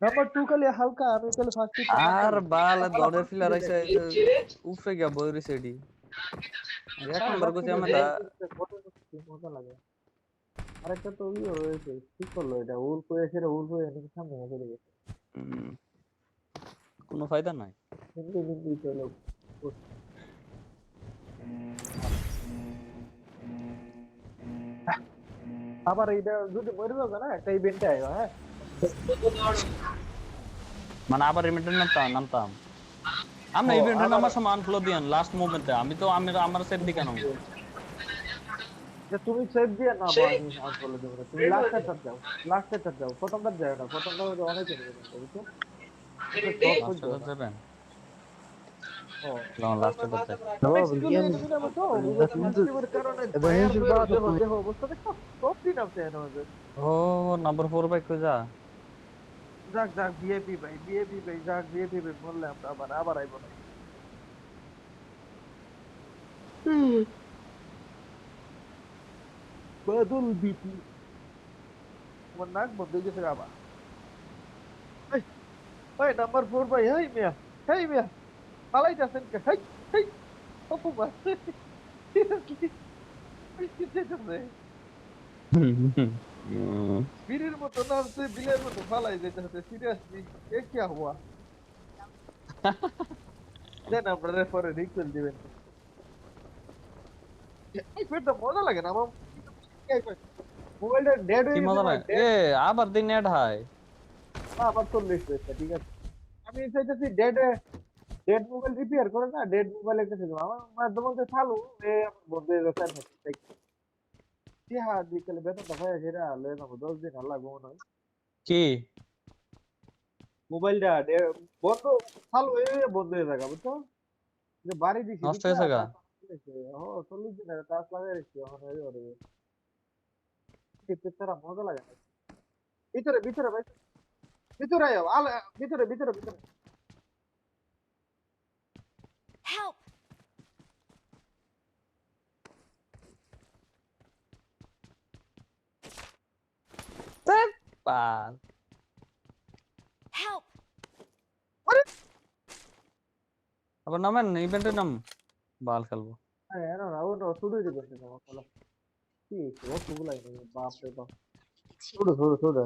Number 2 খালি হালকা আমি খালি ফার্স্ট হিট আর মারতাম বাল হালা দরের ফার্স্ট ফিলার হিটে আইছে দেখ উফে গিয়া বইরে সেডি এক হ্যাঁ নাম্বার ফার্স্ট কইছি হিটে আমি দেখ তা মজা লাগে আরেকটা তো ইয়ে রয়েছে কি করলো এটা উল করে এসে উল করে এনে সামনে চলে গেছে উম, কোনো ফায়দা নাই। হিন্দি হিন্দি চলো আবার এইটা যদি মরে যাবে না একটা ইভেন্টে আইবা হ্যাঁ মানে আবার রিমিটেড নামতাম নামতাম আমরা ও ইভেন্টে আবার নামার সময় আনফ্লো দিয়ান লাস্ট মোমেন্টে আমি তো আমি আমার সেফ দিকে নাম যে তুমি সেভ দিয়ে না বা আমি আউট বলে দেবো না। তুমি লাস্টেরটা যাও প্রথমবার যাও না প্রথমবার অনেক এনিমি থাকে বুঝছো এটা সব লাস্টে সহ্য তো না যাবেন ও লাস্টে তো যাই অ্যাকচুয়ালি এনিমি না বুঝছো বিগত স্ট্রিমের কারণে ফায়ার করে দেখো দেখো অবস্থা দেখো সব দিন আছে এর মধ্যে ও নাম্বার 4 বাই কই যা যাক যাক ভিআইপি ভাই যাক ভিআইপি ভাই বললে আমরা আবার আবার আইবো না বাদল বিপি তোমার নাক বন্ধ হয়ে গেছে আবার এই এই নাম্বার 4 ভাই হেই মিয়া পালাইতেছেন কে হেই হেই অপু ভাই সিরিয়াসলি কি যেতেছে বীরের মতো নামছে বিলের মতো ফালাই যেতেছে সিরিয়াসলি এ কি হুয়া দেন আপনারা পরে রিকোয়েস্ট দিবেন এই পেটটা মজা লাগে না আমার মোবাইলটা ডেড কি হয়ে গেছে মজা না না ডেড এ আবার দিন নেট হাই আবার 40 হয়েছে ঠিক আছে আমি চাইতেছি ডেড ডেড মোবাইল রিপেয়ার করে না ডেড মোবাইল একটা ছিল আমার মাধ্যমে মধ্যে চালু এ আমার বন্ধু চার পাঁচ কি হ্যাঁ বিকেলে বেতনটা হয়ে সেটা লয়ে যাবো 10 দিন আর লাগবো মনে হয় কি মোবাইলটা বন্ধ চালু হয়ে বন্ধ হয়ে থাকা বুঝছো যে বাড়ি দিছি নষ্ট বুঝছো হয়েছে গা তারপর ও 40 দিন আগে টাচ লাগাই রেখেছি এখন এই ওরে তারা মজা লাগে না ভিতরে ভিতরে ভাই ভিতরে আয় আলে ভিতরে ভিতরে ভিতরে Help! পাল Help! আবার নামেন ইভেন্টের নাম বাল খেলবো হ্যাঁ না না ও না শুরু দিবেন না আমার খেলা কি ও সুগুলাই নেই বাপ রে বাপ শুরু শুরু শুরু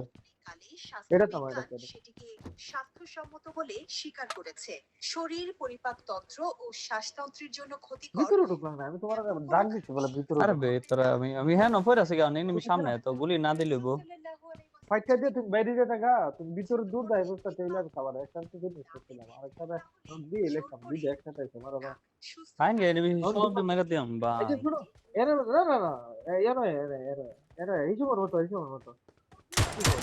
কালে এটা তো এটা স্বাস্থ্যবিজ্ঞান সেটিকে স্বাস্থ্যসম্মত বলে স্বীকার করেছে। শরীর পরিপাকতন্ত্র ও শ্বাসতন্ত্রের জন্য ক্ষতিকর। ভিতরে ঢুকলাম না আমি তোমার ডাক দিচ্ছি বলে ভিতরে আরে ঢুকো বেতরা আমি হ্যাঁ নফর আছে গান এনিমি সামনে তো গুলি না দিলেবো সাল্লাল্লাহু আলাইহি ফাইটটা দিয়ে ওয়াসাল্লাম তুমি বাইরে যেতে গা তুমি ভিতরে দূর দেয় বুঝতে চাইলে আমি খাবার একসাথে জিনিস করছিলাম আর একসাথে দিয়ে ইলেকশন দুইটা একসাথে আছে মারা দাও সুস্থ ফাইন গে এনিমি তখন সব তোমার মেগা দিম বা এই যে শুনো এর না না না এর এর এর এর হিসেবের মতো কি কর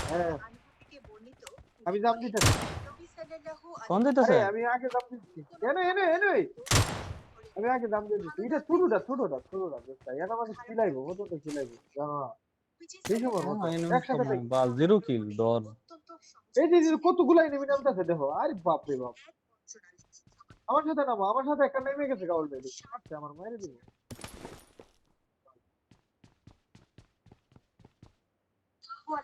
হ্যাঁ থেকে বর্ণিত আমি জাম দিতেছি নবী সাল্লাল্লাহু কোন আলাইহি আরে দিতেছে আমি আগে জাম দিচ্ছি এনে আমি আগে জাম দিয়ে দিচ্ছি এটা ছোটটা বুঝতে এটা মানে খিলাইবো কত তো খিলাইবো জানো না হিসেবের মতো এনিমি সব একসাথে দেখ বাল জিরো কিল ডর অত্যন্ত এই যে কতগুলো নেমে নামতেছে দেখো আরে বাপ রে বাপ আমার সাথে নামো আমার সাথে একটা নেমে গেছে কাউল বেবি আচ্ছা আমার মায়ের দিব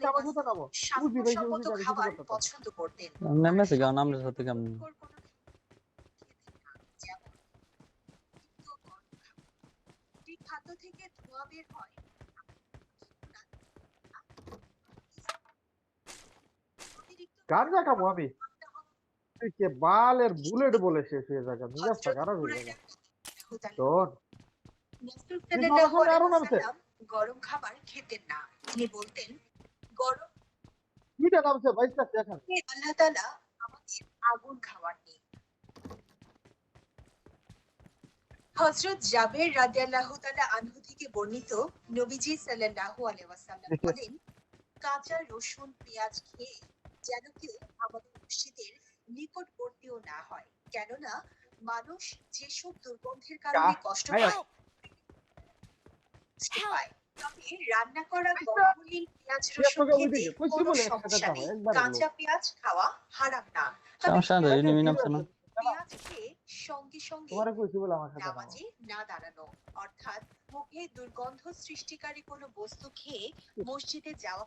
আমার সাথে নামো উজি ভাই উজি স্বাস্থ্যসম্মত আমি কিছু খাবার করতে পারবো পছন্দ করতেন। নেমেছে গান আমরা সাথে কেমন যেমন তিক্ত গরম খাবার। যে খাদ্য থেকে ধোঁয়া বের হয় অতিরিক্ত গাঞ্জা খাবো আমি এই কে বালের বুলেট বলে শেষ হয়ে যাবে মিজাজটা খারাপ হয়ে যাবে শোন রাসূল কিন্তু আমার সাল্লাল্লাহু সামনে আলাইহি আরো নামছে ওয়াসাল্লাম গরম খাবার খেতেন না। তিনি বলতেন গরম দুইটা নামছে বাইশটা দেখেন আল্লাহ তাআলা আমাদের আগুন খাবার নেই। হযরত জাবের রাদিয়াল্লাহু তাআলা আনহু থেকে বর্ণিত নবীজি সাল্লাল্লাহু আলাইহি ওয়াসাল্লাম বলেন কাঁচা রসুন পেঁয়াজ খেয়ে যেন কেউ আমাদের মসজিদের নিকটবর্তীও না হয় কেননা মানুষ যেসব দুর্গন্ধের কারণে কষ্ট পায় তবে রান্না করা গরমহীন পেঁয়াজ রসুন খেতে কোনো সমস্যা নেই। কাঁচা পেঁয়াজ খাওয়া হারাম না। তবে সমস্যা নেই এনিমি নামছে না পেঁয়াজ খেয়ে সঙ্গে সঙ্গে তোমার কইছি বলে আমার সাথে নামো নামাজে না দাঁড়ানো অর্থাৎ মুখে দুর্গন্ধ সৃষ্টিকারী কোনো বস্তু খেয়ে মসজিদে যাওয়া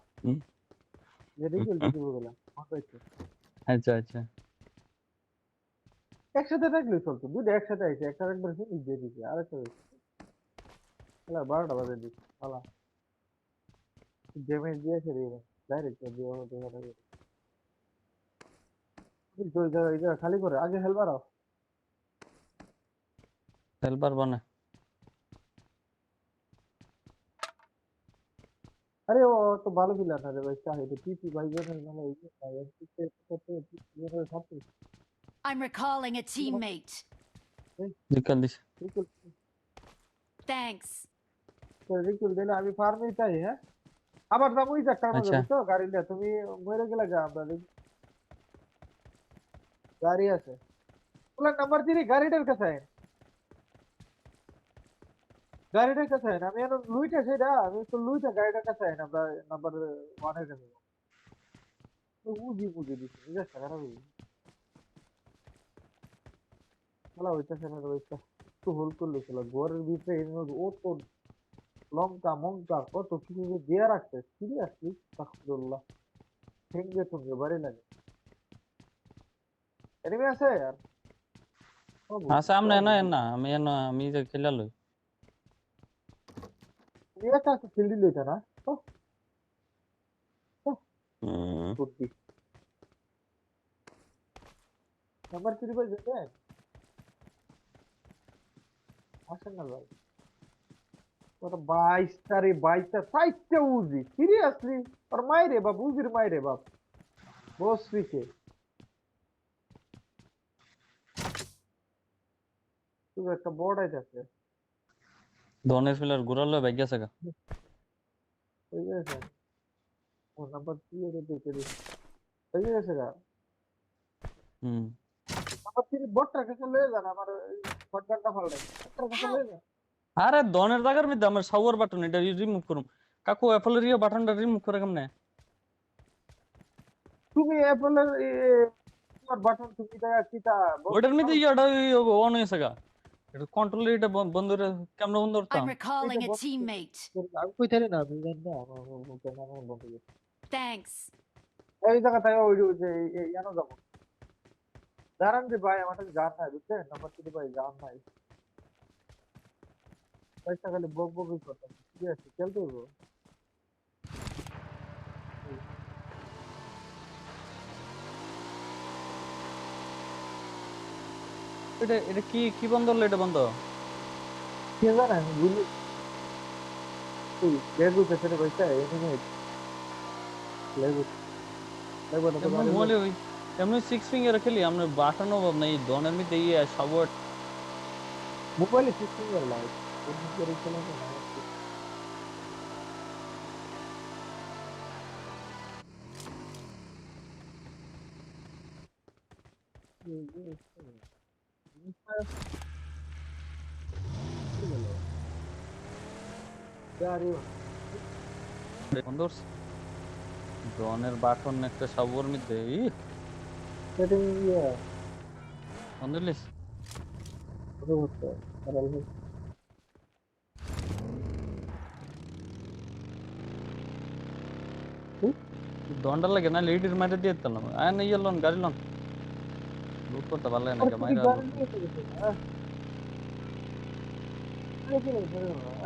যে রিকুল দিতে বললাম মনে হচ্ছে আচ্ছা আচ্ছা একসাথে থাকলে চলতো দুটো একসাথে আইছে একটা একবার ফিনিশ দিয়ে দিছে আর একটা খেলা 12টা বাজে দিচ্ছে শালা ড্যামেজ দিয়েছে রে ডাইরেক্ট দিয়ে আমাদের এই জায়গা খালি করে আগে হেলবার আও খেলবার বানা আরে ও তো ভালো প্লেয়ার না রে ভাই চাহিদা পিপি ভাই জানেন না এই যে ভাই I'm recalling a teammate. নিকাল দিস রিকুল Thanks. রিকুল দিলে আমি ফার্মেই চাই হ্যাঁ আবার যাবো ওই চারটার মধ্যে আচ্ছা বুঝছো গাড়ি নিয়ে তুমি মরে গেলে গা আমরা গাড়ি আছে ওগুলা নাম্বার 3 গাড়িটার কাছে আইন গাড়িটার কাছে আইন আমি এখন লুইটা সেটা আমি তো লুইটা গাড়িটার কাছে আইন আমরা নাম্বার 1 এর কাছে তো বুঝি বুঝি দিচ্ছি ঠিক আছে খারাপ হইছে খেলা হইতেছে না হইতে একটু হোল করলে খেলা ঘরের ভিতরে এর মধ্যে ও তো লঙ্কা মঙ্কা কত কিছু যে দেয়া রাখছে সিরিয়াসলি আস্তাগফিরুল্লাহ ঠেঙ্গে ঠুঙ্গে বাড়ি লাগে এনিমি আছে আর সামনে না না আমি যে খেলালো তুমি একা একটা ফিল্ড লইতে না ও বুদ্ধি নাম্বার 3 বাজে দেন আসেন না ভাই ওটা 22টা রে 22টা 60টা উজি সিরিয়াসলি আর মাইরে বাপ উজির মাইরে বাপ বস পিছে তুই একটা বড় আইতাছে ধনের ফিলার ঘুরালো ব্যাগ গেছে গা ঠিক আছে ও নাম্বার 3 এর দিকে দিই ঠিক আছে গা হুম নাম্বার 3 বটটার কাছে লয়ে যান আমার শটগানটা ফালটাই বটটার কাছে লয়ে যান আরে ধনের জায়গার মধ্যে আমার শাওয়ার বাটন এটা রিমুভ করুম কাকু অ্যাপলের ইয়ে বাটনটা রিমুভ করে কেমনে তুমি অ্যাপলের তোমার বাটন তুমি দেখা কিটা ওইটার মধ্যে ইয়েটা অন হয়েছে গা এটা কন্ট্রোল এটা বন্ধ করে কেমনে বন্ধ করতাম I'm recalling a teammate. আমি কইতারি না আমি জানি না আমার মুখে নাম বন্ধ করে Thanks. এই জায়গাটায় ওই যে ইয়ানো যাবো দাঁড়ান রে ভাই আমার কাছে গান নাই বুঝছেন নাম্বার 3 ভাই গান নাই পয়সা খালি বক বকই করতাম ঠিক আছে খেলতে হইব এটা এটা কি কি বন্ধ হলো এটা বন্ধ কে জানেন গুলি লেগু পেছনে পয়সা এনিমি লেগু লেগু না তো এমন মলে ওই এমনি 6 ফিঙ্গার খেলি আমরা বাটন অভাব নাই ধনের মধ্যে ইয়ে সবট মোবাইলে সিস্টেম এর লাইট এমনি করে খেলা না বন্ধ ধনের বাটন একটা সবর মধ্যে ই সেটিং ইয়া বন্ধ লিস কত হচ্ছে আর দন্ডা লাগে না লেডির মাইরে দিয়ে দিতাম আয় না ইয়ে লোন গাড়ি লোন লুট করতে পারলে না কে মাইরা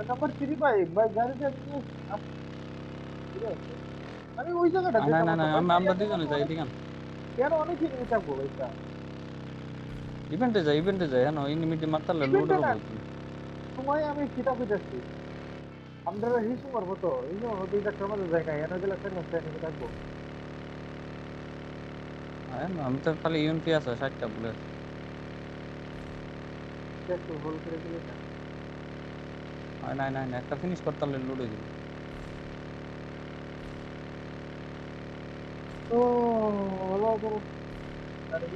নাম্বার 3 ভাই ভাই গাড়িটা নিয়ে আমি ওই জায়গাটা না না না আমরা দুজনে যাই ঠিক আছে কেন অনেক এনিমি থাকবো এটা ইভেন্টে যাই হ্যাঁ ইনিমিটি মারতালে লুট হবে সময় আমি কিতাব কইতাছি আমরা হিসু করবো তো এই যে দুইটা ক্রমাতে যায় না এনে গেলে কেন এনিমি থাকবো হ্যাঁ আমি তো খালি ইউএমপি আছে 60টা বুলেট একটু হোল করে দিলে না একটা ফিনিশ করতে পারলে লুট হয়ে যাবে ও হলো করো আরে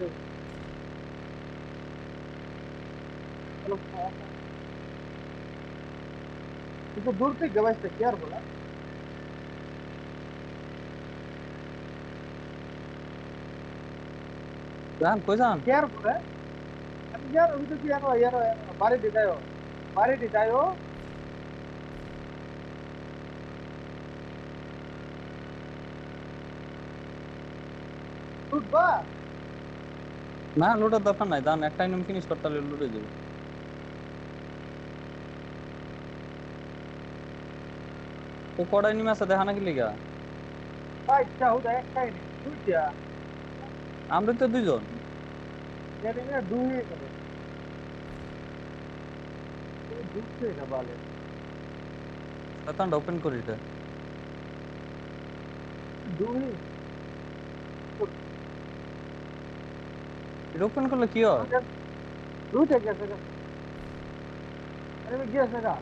চলো কিন্তু দূর থেকে ভাইটা কি আর বলা যান কই যান কি আর বলে আমি यार अभी तो यार बारे दिखायो উঠবা না লুটের দরকার নাই, দান একটা ইনিম ফিনিশ করতে হলে লুটে যাবো। ও কটা ইনিম আছে দেখা নাকি লিগা? পাঁচটা হুদা একটাই নেই দুইটা আমরা তো দুইজন। এনিমিয়া দুই করে ঢুকছে না বালে শয়তানটা ওপেন করি এটা। দুই এটা ওপেন করলে কি হয়? দুইটা গেছে গেছে এনিমি গেছে গা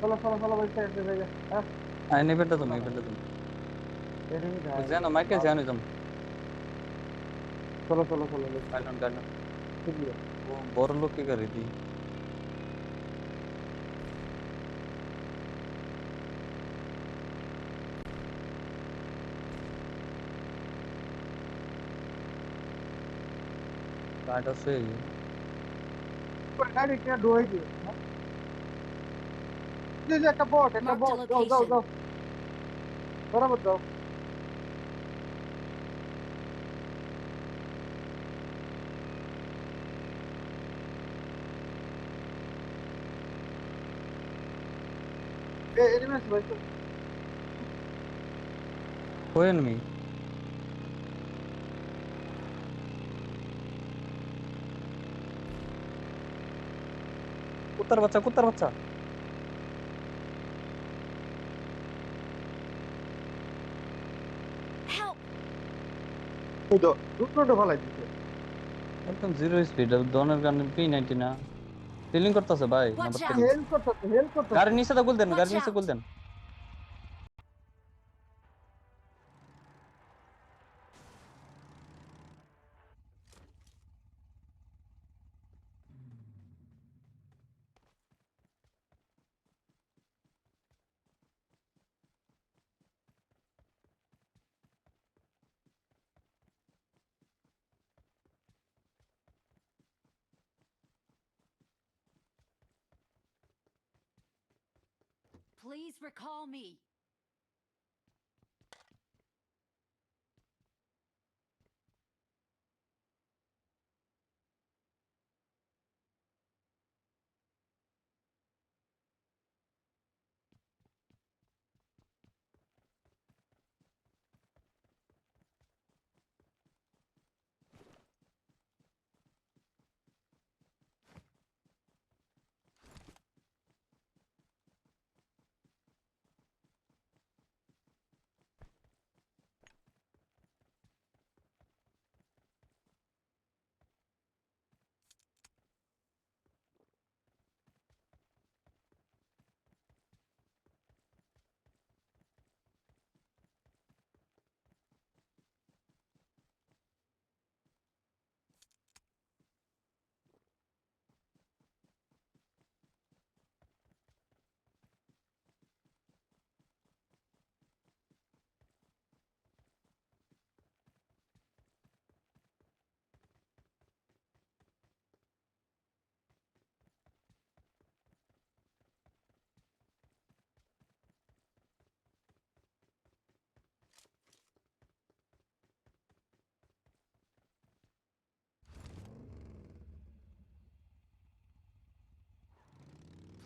চলো চলো চলো ভাই শেষ হয়ে গেছে হ্যাঁ আই নেবেটা তুমি এবেটা তুমি। এনিমি ওই ধাই জানো মাইকেল জানো তুমি। চলো চলো চলো গাইলন গাইলন। চলো ও বড় লোক কি করে দি? কাটা সই না। গাড়ি কিনা ডুয়ে দিও হ্যাঁ এই যে একটা বট Marked a যাও যাও location. যাও বরাবর যাও এনিমি আছে ভাই চলো কই এনিমি? কুত্তার বাচ্চা কুত্তার বাচ্চা। Help! এই তো দুটো ফালাই দিছে একদম জিরো স্পিড দনের কারণে P90 না। ফিলিং করতেছে ভাই নাম্বার Watch 3। out! হেল্প করতেছে গাড়ির নিচে তো গুল দেন, Watch গাড়ির নিচে গুল out! Then. Please recall me.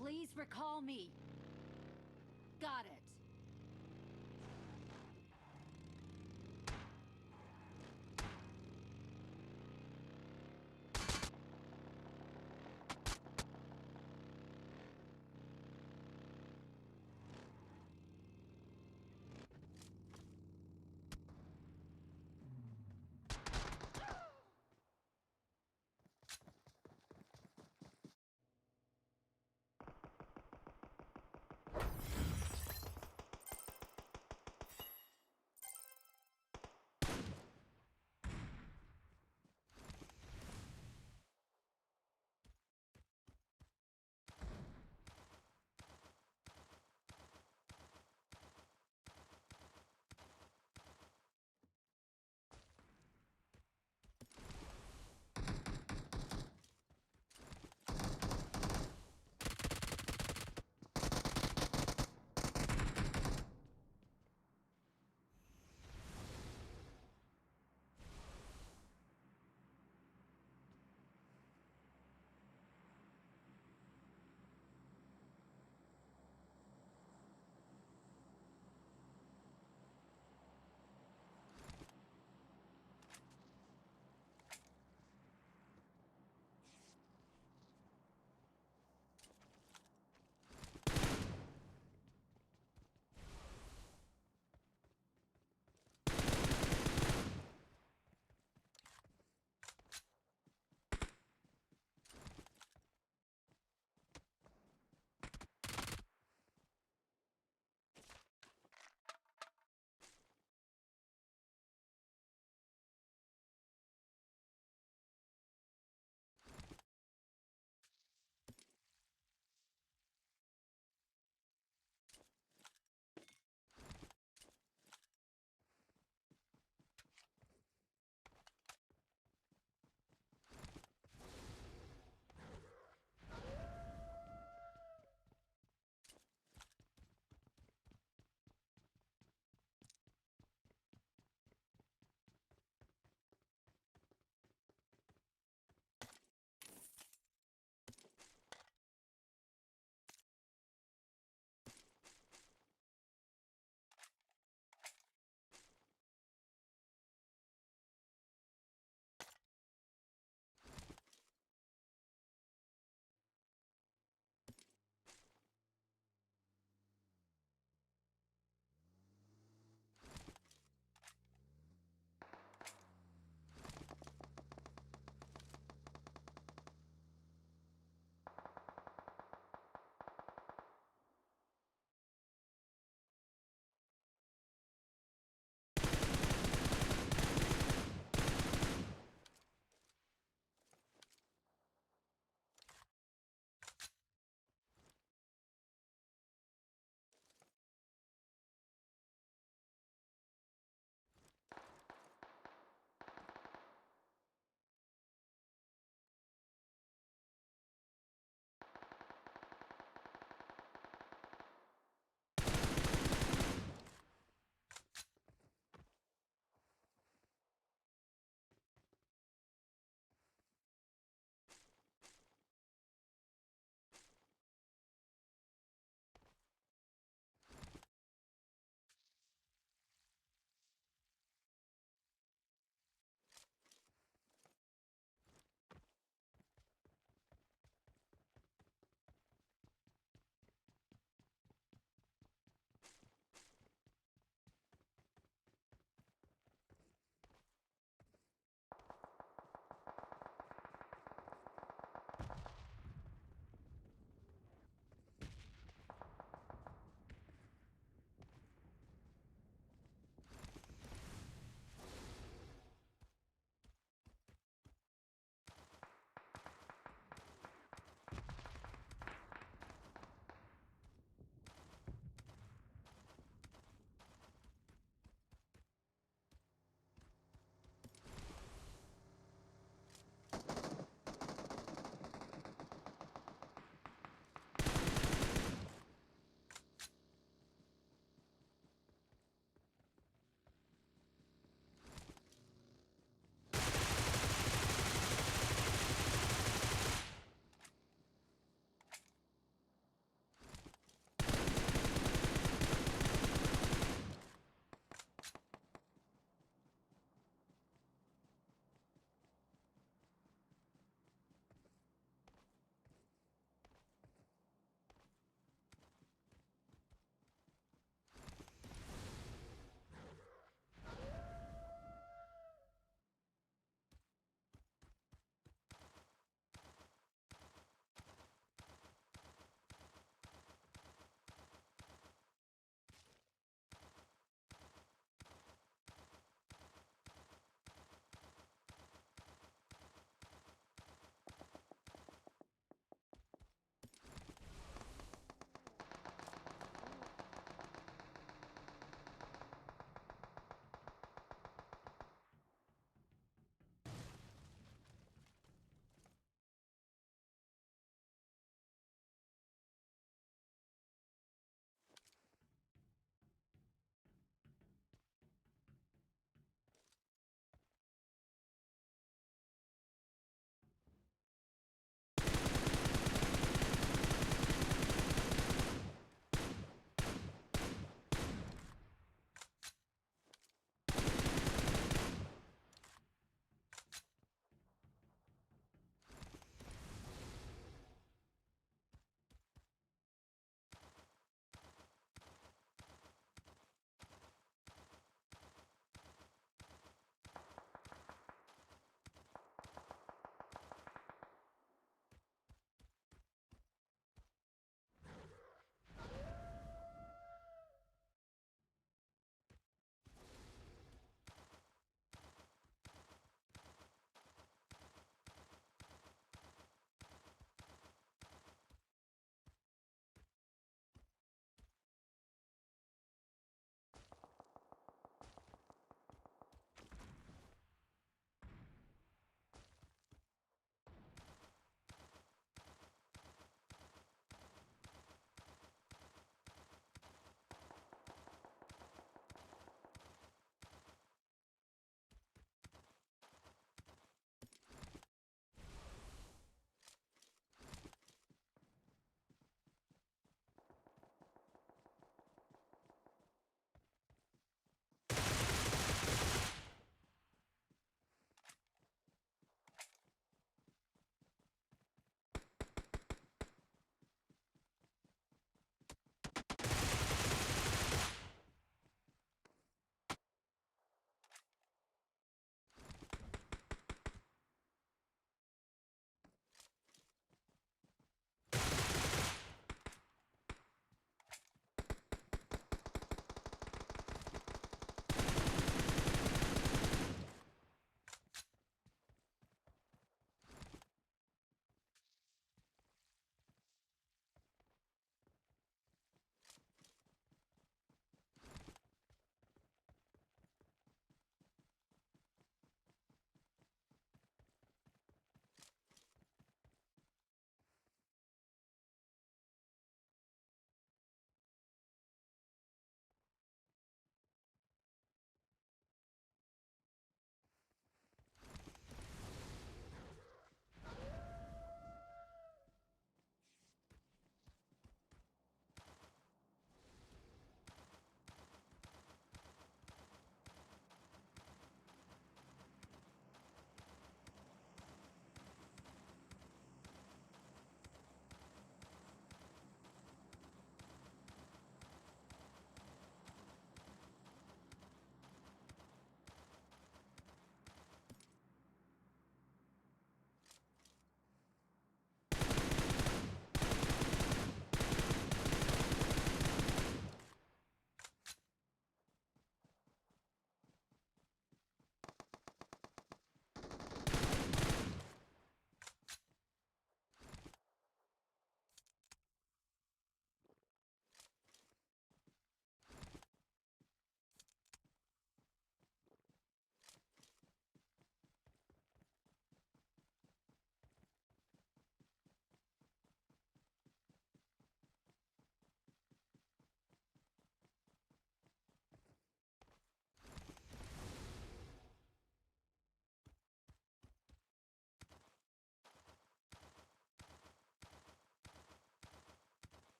Please recall me. Got it.